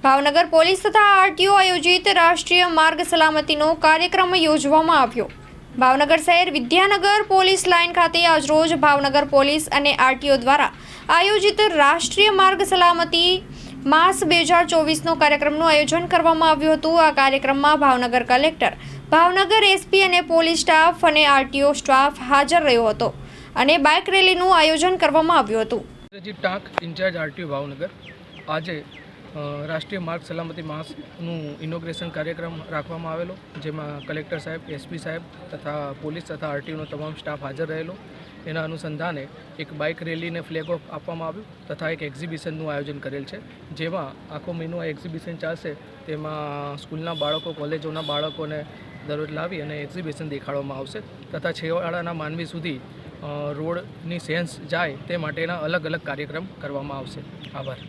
Bhavnagar police તથા RTO આયોજિત રાષ્ટ્રીય માર્ગ સલામતીનો કાર્યક્રમ યોજવામાં આવ્યો। ભાવનગર શહેર વિદ્યાનગર પોલીસ લાઇન ખાતે આજરોજ ભાવનગર પોલીસ અને આરટીઓ દ્વારા આયોજિત રાષ્ટ્રીય માર્ગ સલામતી માસ 2024નો કાર્યક્રમનું આયોજન કરવામાં આવ્યું હતું। આ કાર્યક્રમમાં ભાવનગર કલેક્ટર, ભાવનગર એસપી અને પોલીસ સ્ટાફ અને આરટીઓ સ્ટાફ હાજર રહ્યો હતો અને બાઇક રેલીનું આયોજન કરવામાં આવ્યું હતું। ટાંક ઇન્ચાર્જ આરટીઓ ભાવનગર આજે રાષ્ટ્રીય માર્ગ સલામતી માસનું ઇનોગ્રેશન કાર્યક્રમ રાખવામાં આવેલો, જેમાં કલેક્ટર સાહેબ, એસપી સાહેબ તથા પોલીસ તથા આરટીઓનો તમામ સ્ટાફ હાજર રહેલો। એના અનુસંધાને એક બાઇક રેલીને ફ્લેગ ઓફ આપવામાં આવ્યું તથા એક એક્ઝિબિશનનું આયોજન કરેલ છે, જેમાં આખો મહિનો આ એક્ઝિબિશન ચાલશે। તેમાં સ્કૂલના બાળકો, કોલેજોના બાળકોને દરરોજ લાવી અને એક્ઝિબિશન દેખાડવામાં આવશે તથા છેવાડાના માનવી સુધી રોડની સેન્સ જાય તે માટેના અલગ અલગ કાર્યક્રમ કરવામાં આવશે। આભાર।